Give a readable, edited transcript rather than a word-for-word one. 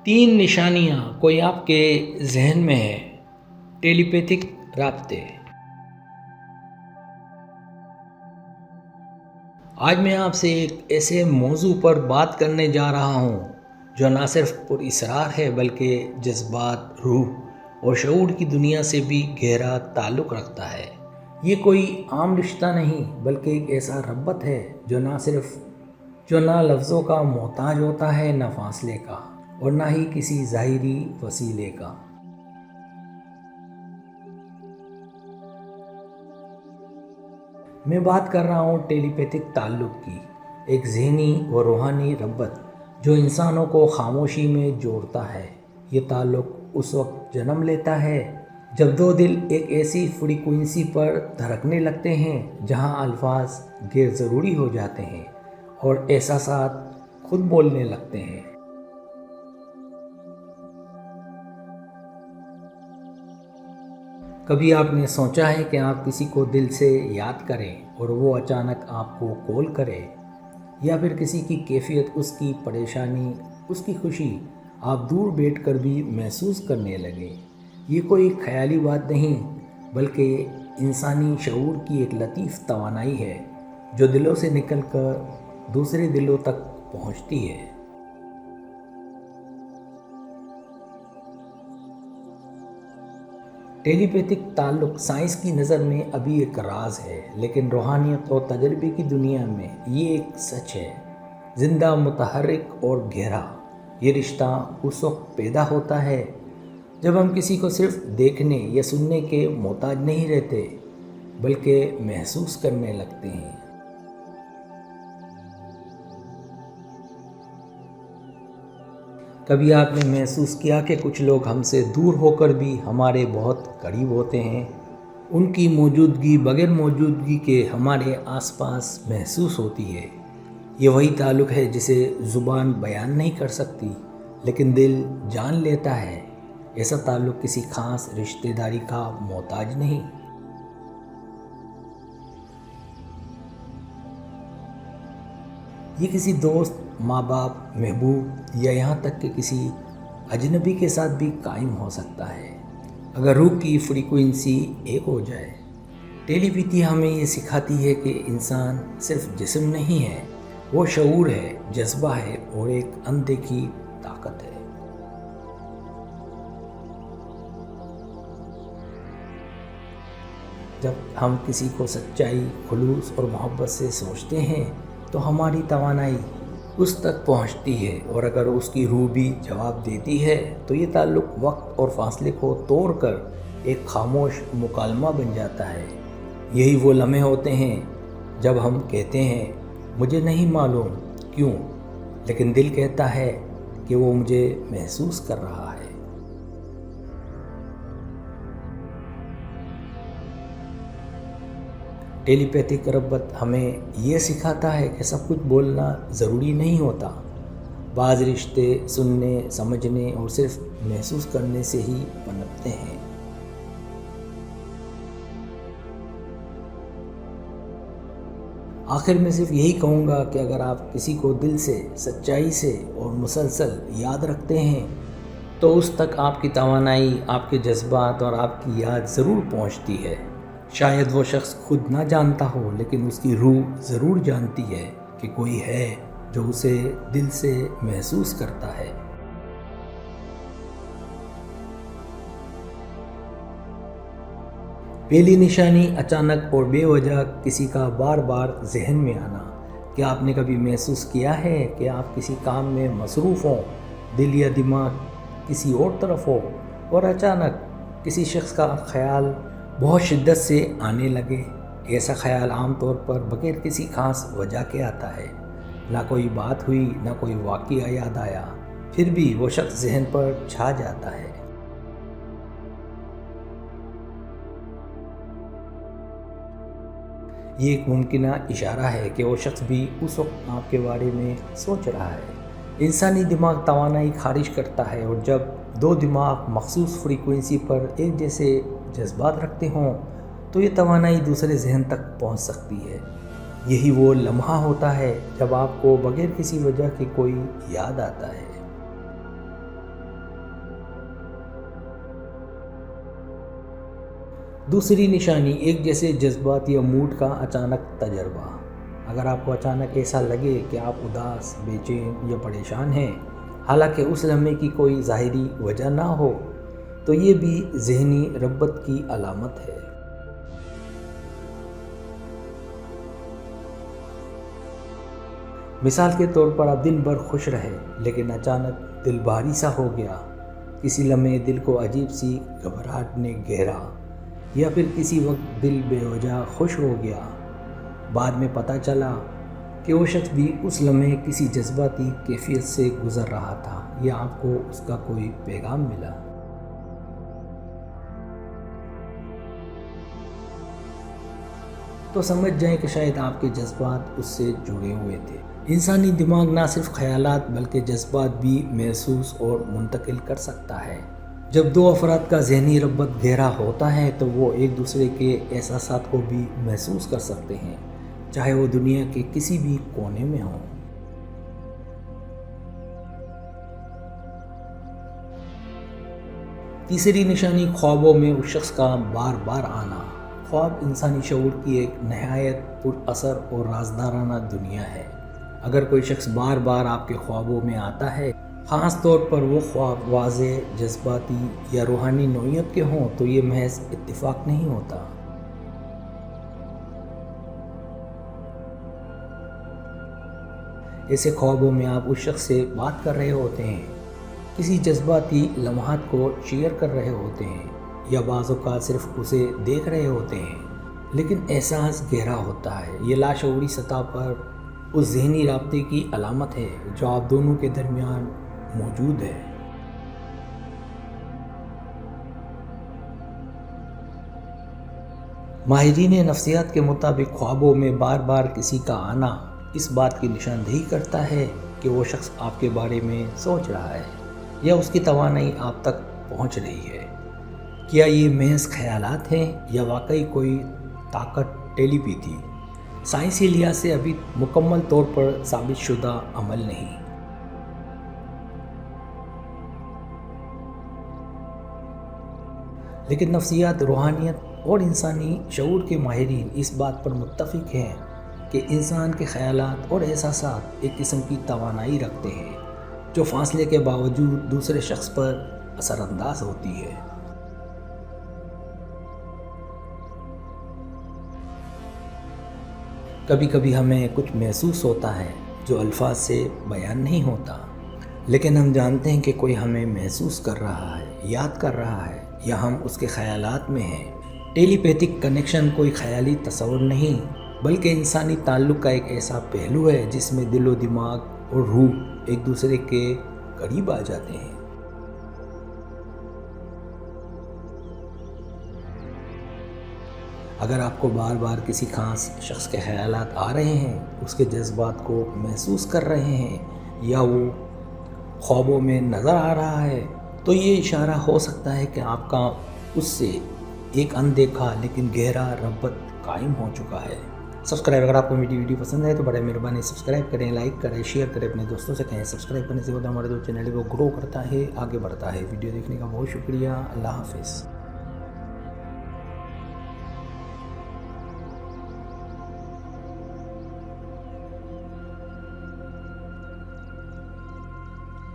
3 نشانیاں کوئی آپ کے ذہن میں ہے۔ ٹیلی پیتھک رابطے۔ آج میں آپ سے ایک ایسے موضوع پر بات کرنے جا رہا ہوں جو نہ صرف پر اسرار ہے بلکہ جذبات، روح اور شعور کی دنیا سے بھی گہرا تعلق رکھتا ہے۔ یہ کوئی عام رشتہ نہیں بلکہ ایک ایسا ربط ہے جو نہ لفظوں کا محتاج ہوتا ہے، نہ فاصلے کا، اور نہ ہی کسی ظاہری وسیلے کا۔ میں بات کر رہا ہوں ٹیلی پیتھک تعلق کی، ایک ذہنی اور روحانی ربط جو انسانوں کو خاموشی میں جوڑتا ہے۔ یہ تعلق اس وقت جنم لیتا ہے جب دو دل ایک ایسی فریکوئنسی پر دھڑکنے لگتے ہیں جہاں الفاظ غیر ضروری ہو جاتے ہیں اور احساسات خود بولنے لگتے ہیں۔ کبھی آپ نے سوچا ہے کہ آپ کسی کو دل سے یاد کریں اور وہ اچانک آپ کو کال کرے، یا پھر کسی کی کیفیت، اس کی پریشانی، اس کی خوشی آپ دور بیٹھ کر بھی محسوس کرنے لگیں؟ یہ کوئی خیالی بات نہیں بلکہ انسانی شعور کی ایک لطیف توانائی ہے جو دلوں سے نکل کر دوسرے دلوں تک پہنچتی ہے۔ ٹیلی پیتھک تعلق سائنس کی نظر میں ابھی ایک راز ہے، لیکن روحانیت اور تجربے کی دنیا میں یہ ایک سچ ہے، زندہ، متحرک اور گہرا۔ یہ رشتہ اس وقت پیدا ہوتا ہے جب ہم کسی کو صرف دیکھنے یا سننے کے محتاج نہیں رہتے بلکہ محسوس کرنے لگتے ہیں۔ کبھی آپ نے محسوس کیا کہ کچھ لوگ ہم سے دور ہو کر بھی ہمارے بہت قریب ہوتے ہیں؟ ان کی موجودگی بغیر موجودگی کے ہمارے آس پاس محسوس ہوتی ہے۔ یہ وہی تعلق ہے جسے زبان بیان نہیں کر سکتی لیکن دل جان لیتا ہے۔ ایسا تعلق کسی خاص رشتہ داری کا محتاج نہیں۔ یہ کسی دوست، ماں باپ، محبوب یا یہاں تک کہ کسی اجنبی کے ساتھ بھی قائم ہو سکتا ہے اگر روح کی فریکوئنسی ایک ہو جائے۔ ٹیلی پیتھی ہمیں یہ سکھاتی ہے کہ انسان صرف جسم نہیں ہے، وہ شعور ہے، جذبہ ہے اور ایک اندیکھی طاقت ہے۔ جب ہم کسی کو سچائی، خلوص اور محبت سے سوچتے ہیں تو ہماری توانائی اس تک پہنچتی ہے، اور اگر اس کی روح بھی جواب دیتی ہے تو یہ تعلق وقت اور فاصلے کو توڑ کر ایک خاموش مکالمہ بن جاتا ہے۔ یہی وہ لمحے ہوتے ہیں جب ہم کہتے ہیں مجھے نہیں معلوم کیوں، لیکن دل کہتا ہے کہ وہ مجھے محسوس کر رہا ہے۔ ٹیلی پیتھک ربط ہمیں یہ سکھاتا ہے کہ سب کچھ بولنا ضروری نہیں ہوتا۔ بعض رشتے سننے، سمجھنے اور صرف محسوس کرنے سے ہی پنپتے ہیں۔ آخر میں صرف یہی کہوں گا کہ اگر آپ کسی کو دل سے، سچائی سے اور مسلسل یاد رکھتے ہیں تو اس تک آپ کی توانائی، آپ کے جذبات اور آپ کی یاد ضرور پہنچتی ہے۔ شاید وہ شخص خود نہ جانتا ہو لیکن اس کی روح ضرور جانتی ہے کہ کوئی ہے جو اسے دل سے محسوس کرتا ہے۔ پہلی نشانی اچانک اور بے وجہ کسی کا بار بار ذہن میں آنا۔ کیا آپ نے کبھی محسوس کیا ہے کہ آپ کسی کام میں مصروف ہوں، دل یا دماغ کسی اور طرف ہو، اور اچانک کسی شخص کا خیال بہت شدت سے آنے لگے؟ ایسا خیال عام طور پر بغیر کسی خاص وجہ کے آتا ہے۔ نہ کوئی بات ہوئی، نہ کوئی واقعہ یاد آیا، پھر بھی وہ شخص ذہن پر چھا جاتا ہے۔ یہ ایک ممکنہ اشارہ ہے کہ وہ شخص بھی اس وقت آپ کے بارے میں سوچ رہا ہے۔ انسانی دماغ توانائی خارج کرتا ہے، اور جب دو دماغ مخصوص فریکوئنسی پر ایک جیسے جذبات رکھتے ہوں تو یہ توانائی دوسرے ذہن تک پہنچ سکتی ہے۔ یہی وہ لمحہ ہوتا ہے جب آپ کو بغیر کسی وجہ کے کوئی یاد آتا ہے۔ دوسری نشانی ایک جیسے جذبات یا موڈ کا اچانک تجربہ۔ اگر آپ کو اچانک ایسا لگے کہ آپ اداس، بے چین یا پریشان ہیں، حالانکہ اس لمحے کی کوئی ظاہری وجہ نہ ہو، تو یہ بھی ذہنی رغبت کی علامت ہے۔ مثال کے طور پر آپ دن بھر خوش رہے لیکن اچانک دل بھاری سا ہو گیا، کسی لمحے دل کو عجیب سی گھبراہٹ نے گھیرا، یا پھر کسی وقت دل بے وجہ خوش ہو گیا، بعد میں پتہ چلا کہ وہ شخص بھی اس لمحے کسی جذباتی کیفیت سے گزر رہا تھا یا آپ کو اس کا کوئی پیغام ملا۔ تو سمجھ جائیں کہ شاید آپ کے جذبات اس سے جڑے ہوئے تھے۔ انسانی دماغ نہ صرف خیالات بلکہ جذبات بھی محسوس اور منتقل کر سکتا ہے۔ جب دو افراد کا ذہنی ربط گہرا ہوتا ہے تو وہ ایک دوسرے کے احساسات کو بھی محسوس کر سکتے ہیں، چاہے وہ دنیا کے کسی بھی کونے میں ہوں۔ تیسری نشانی خوابوں میں اس شخص کا بار بار آنا۔ خواب انسانی شعور کی ایک نہایت پر اثر اور رازدارانہ دنیا ہے۔ اگر کوئی شخص بار بار آپ کے خوابوں میں آتا ہے، خاص طور پر وہ خواب واضح، جذباتی یا روحانی نوعیت کے ہوں، تو یہ محض اتفاق نہیں ہوتا۔ ایسے خوابوں میں آپ اس شخص سے بات کر رہے ہوتے ہیں، کسی جذباتی لمحات کو شیئر کر رہے ہوتے ہیں، یا بعض اوقات صرف اسے دیکھ رہے ہوتے ہیں، لیکن احساس گہرا ہوتا ہے۔ یہ لاشعوری سطح پر اس ذہنی رابطے کی علامت ہے جو آپ دونوں کے درمیان موجود ہے۔ ماہرین نفسیات کے مطابق خوابوں میں بار بار کسی کا آنا اس بات کی نشاندہی کرتا ہے کہ وہ شخص آپ کے بارے میں سوچ رہا ہے یا اس کی توانائی آپ تک پہنچ رہی ہے۔ کیا یہ محض خیالات ہیں یا واقعی کوئی طاقت ٹیلی پیتھی؟ سائنسی لحاظ سے ابھی مکمل طور پر ثابت شدہ عمل نہیں۔ لیکن نفسیات، روحانیت اور انسانی شعور کے ماہرین اس بات پر متفق ہیں کہ انسان کے خیالات اور احساسات ایک قسم کی توانائی رکھتے ہیں جو فاصلے کے باوجود دوسرے شخص پر اثر انداز ہوتی ہے۔ کبھی کبھی ہمیں کچھ محسوس ہوتا ہے جو الفاظ سے بیان نہیں ہوتا، لیکن ہم جانتے ہیں کہ کوئی ہمیں محسوس کر رہا ہے، یاد کر رہا ہے، یا ہم اس کے خیالات میں ہیں۔ ٹیلی پیتھک کنیکشن کوئی خیالی تصور نہیں بلکہ انسانی تعلق کا ایک ایسا پہلو ہے جس میں دل و دماغ اور روح ایک دوسرے کے قریب آ جاتے ہیں۔ اگر آپ کو بار بار کسی خاص شخص کے خیالات آ رہے ہیں، اس کے جذبات کو محسوس کر رہے ہیں، یا وہ خوابوں میں نظر آ رہا ہے، تو یہ اشارہ ہو سکتا ہے کہ آپ کا اس سے ایک اندیکھا لیکن گہرا ربط قائم ہو چکا ہے۔ اگر آپ کو میری ویڈیو پسند ہے تو بڑے مہربانی سبسکرائب کریں، لائک کریں، شیئر کریں، اپنے دوستوں سے کہیں۔ سبسکرائب کرنے سے ہوتا ہمارے جو چینل ہے وہ گرو کرتا ہے، آگے بڑھتا ہے۔ ویڈیو دیکھنے کا بہت شکریہ۔ اللہ حافظ۔